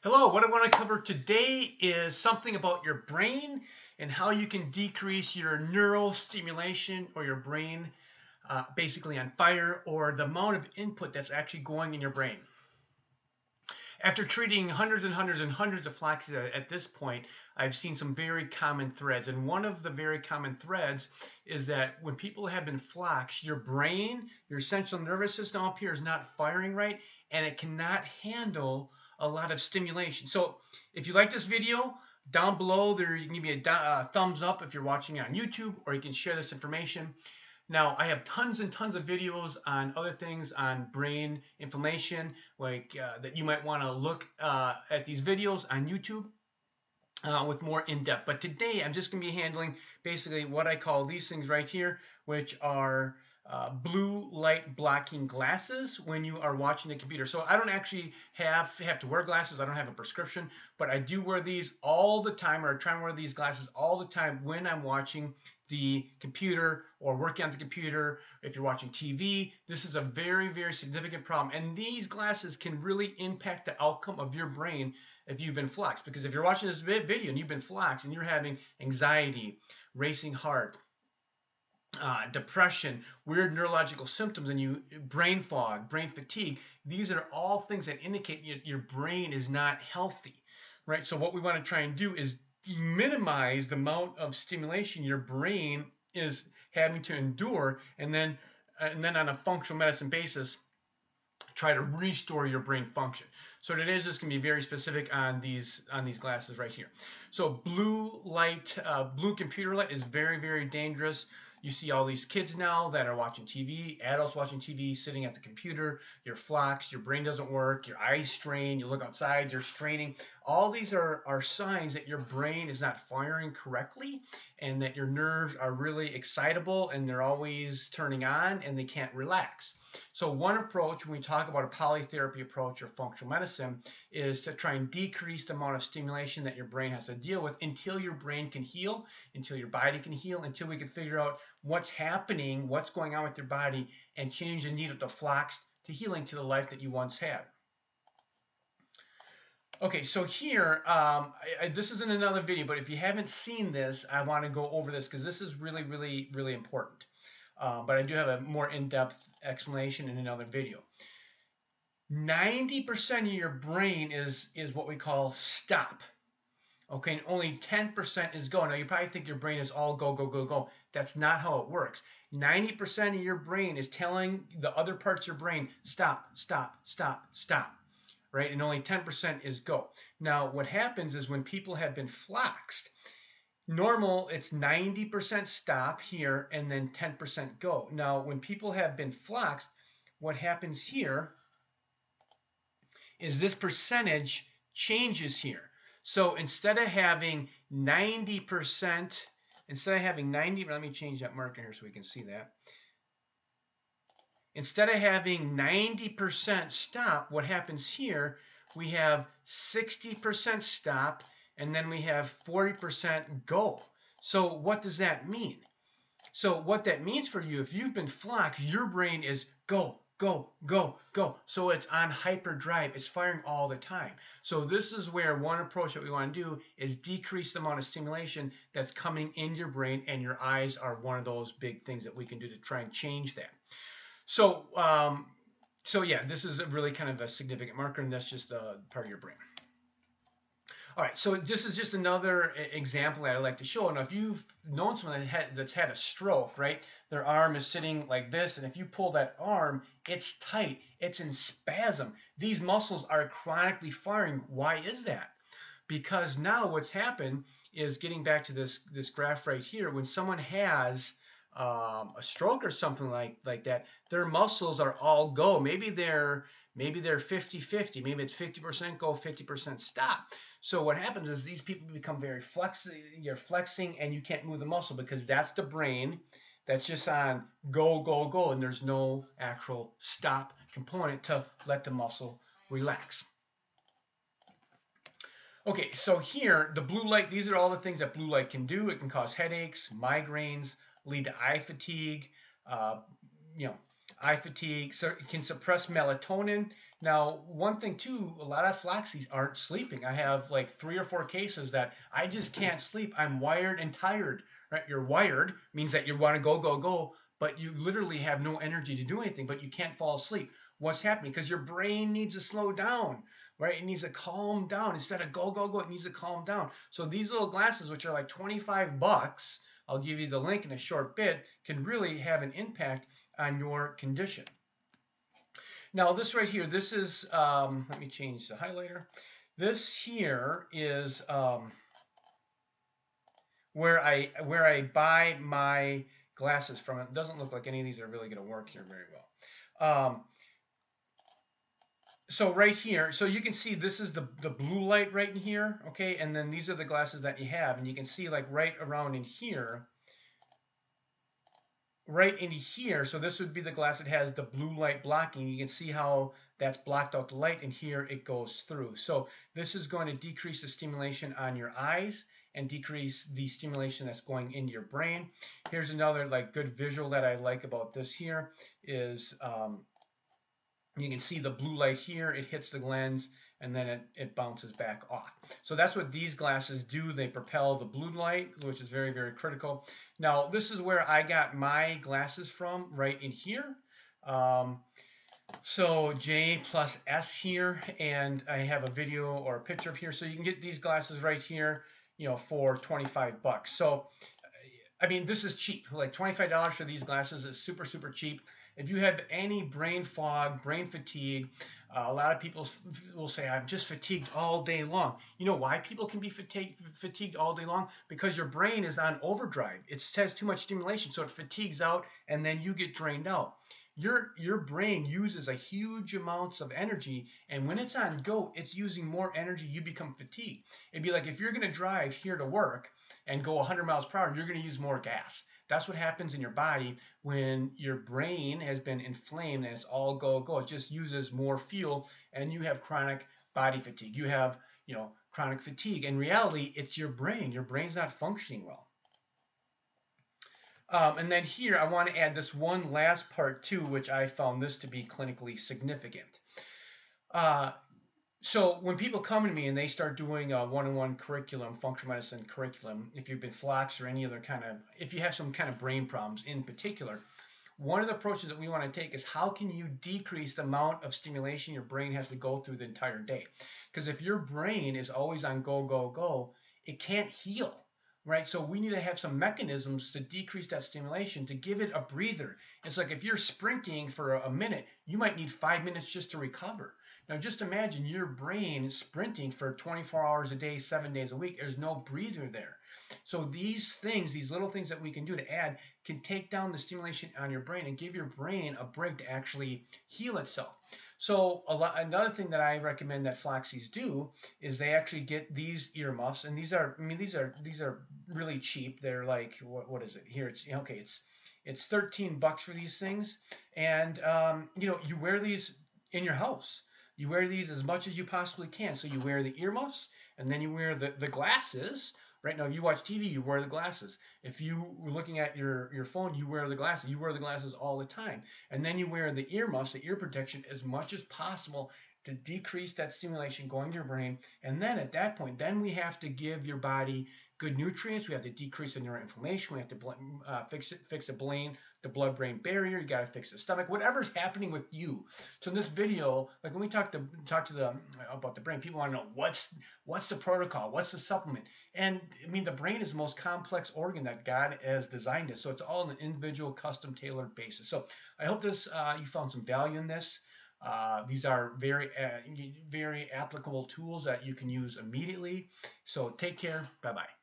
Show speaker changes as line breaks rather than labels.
Hello, what I want to cover today is something about your brain and how you can decrease your neural stimulation or your brain basically on fire or the amount of input that's actually going in your brain. After treating hundreds and hundreds and hundreds of flaxes at this point, I've seen some very common threads. And one of the very common threads is that when people have been flaxed, your brain, your central nervous system up here is not firing right, and it cannot handle a lot of stimulation. So if you like this video, down below there you can give me a thumbs up if you're watching on YouTube, or you can share this information. Now, I have tons and tons of videos on other things on brain inflammation, like that you might want to look at these videos on YouTube with more in-depth. But today, I'm just going to be handling basically what I call these things right here, which are blue light blocking glasses when you are watching the computer. So I don't actually have to wear glasses. I don't have a prescription, but I do wear these all the time, or I try and wear these glasses all the time when I'm watching the computer or working on the computer. If you're watching TV, this is a very, very significant problem. And these glasses can really impact the outcome of your brain if you've been flaxed. Because if you're watching this video and you've been flaxed and you're having anxiety, racing heart, depression, weird neurological symptoms, and brain fog, brain fatigue, these are all things that indicate your brain is not healthy, right? So what we want to try and do is minimize the amount of stimulation your brain is having to endure, and then on a functional medicine basis, try to restore your brain function. So today is just going to be very specific on these glasses right here. So blue light, blue computer light is very, very dangerous. You see all these kids now that are watching TV, adults watching TV, sitting at the computer. You're flaxed, your brain doesn't work, your eyes strain, you look outside, you're straining. All these are signs that your brain is not firing correctly and that your nerves are really excitable and they're always turning on and they can't relax. So one approach when we talk about a polytherapy approach or functional medicine is to try and decrease the amount of stimulation that your brain has to deal with until your brain can heal, until your body can heal, until we can figure out what's happening, what's going on with your body, and change the needle to flax to healing to the life that you once had. Okay, so here, this isn't another video, but if you haven't seen this, I want to go over this because this is really, really, really important. But I do have a more in-depth explanation in another video. 90% of your brain is what we call stop. Okay, and only 10% is go. Now, you probably think your brain is all go, go, go, go. That's not how it works. 90% of your brain is telling the other parts of your brain, stop, stop, stop, stop, right? And only 10% is go. Now, what happens is when people have been flaxed, normal, it's 90% stop here and then 10% go. Now, when people have been flaxed, what happens here is this percentage changes here. So instead of having 90%, let me change that marker here so we can see that. Instead of having 90% stop, what happens here, we have 60% stop, and then we have 40% go. So what does that mean? So what that means for you, if you've been flaxed, your brain is go, go, go, go. So it's on hyperdrive. It's firing all the time. So this is where one approach that we want to do is decrease the amount of stimulation that's coming in your brain, and your eyes are one of those big things that we can do to try and change that. So, yeah, this is a really kind of a significant marker, and that's just part of your brain. All right, so this is just another example that I like to show. Now, if you've known someone that's had a stroke, right, their arm is sitting like this, and if you pull that arm, it's tight, it's in spasm. These muscles are chronically firing. Why is that? Because now what's happened is, getting back to this graph right here, when someone has a stroke or something like that, their muscles are all go. Maybe they're 50-50. Maybe it's 50% go, 50% stop. So what happens is these people become very you're flexing and you can't move the muscle because that's the brain that's just on go, go, go, and there's no actual stop component to let the muscle relax. Okay, so here, the blue light, these are all the things that blue light can do. It can cause headaches, migraines, lead to eye fatigue, eye fatigue, so it can suppress melatonin. Now, one thing too, a lot of Floxies aren't sleeping. I have like 3 or 4 cases that I just can't sleep. I'm wired and tired, right? You're wired means that you want to go, go, go, but you literally have no energy to do anything, but you can't fall asleep. What's happening? Because your brain needs to slow down, right? It needs to calm down. Instead of go, go, go, it needs to calm down. So these little glasses, which are like 25 bucks, I'll give you the link in a short bit, can really have an impact on your condition. Now this right here, this is, let me change the highlighter. This here is where I buy my glasses from. It doesn't look like any of these are really going to work here very well. So right here, so you can see this is the blue light right in here, okay? And then these are the glasses that you have, and you can see like right around in here, right into here, so this would be the glass that has the blue light blocking. You can see how that's blocked out the light, and here it goes through. So this is going to decrease the stimulation on your eyes and decrease the stimulation that's going into your brain. Here's another like good visual that I like about this here is you can see the blue light here, it hits the lens, and then it bounces back off. So that's what these glasses do. They propel the blue light, which is very, very critical. Now, this is where I got my glasses from, right in here. So J plus S here, and I have a video or a picture of here. So you can get these glasses right here, you know, for 25 bucks. So, I mean, this is cheap. Like $25 for these glasses is super, super cheap. If you have any brain fog, brain fatigue, a lot of people will say, I'm just fatigued all day long. You know why people can be fatigued all day long? Because your brain is on overdrive. It has too much stimulation, so it fatigues out, and then you get drained out. Your brain uses a huge amounts of energy, and when it's on go, it's using more energy. You become fatigued. It'd be like if you're going to drive here to work and go 100 miles per hour, you're going to use more gas. That's what happens in your body when your brain has been inflamed and it's all go, go. It just uses more fuel, and you have chronic body fatigue. You have, you know, chronic fatigue. In reality, it's your brain. Your brain's not functioning well. And then here, I want to add this one last part too, which I found this to be clinically significant. So when people come to me and they start doing a one-on-one curriculum, functional medicine curriculum, if you've been Floxed or any other kind of, if you have some kind of brain problems in particular, one of the approaches that we want to take is how can you decrease the amount of stimulation your brain has to go through the entire day? Because if your brain is always on go, go, go, it can't heal. Right, so we need to have some mechanisms to decrease that stimulation, to give it a breather. It's like if you're sprinting for a minute, you might need 5 minutes just to recover. Now just imagine your brain sprinting for 24 hours a day, 7 days a week. There's no breather there. So these things, these little things that we can do to add, can take down the stimulation on your brain and give your brain a break to actually heal itself. So another thing that I recommend that Floxies do is they actually get these earmuffs, and these are, I mean, these are really cheap. They're like, what is it here? It's okay. It's 13 bucks for these things, and you know, you wear these in your house. You wear these as much as you possibly can. So you wear the earmuffs, and then you wear the glasses. Right now, you watch TV, you wear the glasses. If you were looking at your phone, you wear the glasses. You wear the glasses all the time. And then you wear the earmuffs, the ear protection, as much as possible to decrease that stimulation going to your brain. And then at that point, then we have to give your body good nutrients. We have to decrease the neuroinflammation. We have to fix the blood-brain barrier. You got to fix the stomach, whatever's happening with you. So in this video, like when we talk to them about the brain, people want to know what's the protocol, what's the supplement. And I mean, the brain is the most complex organ that God has designed it. So it's all on an individual, custom, tailored basis. So I hope this you found some value in this. These are very, very applicable tools that you can use immediately. So take care. Bye-bye.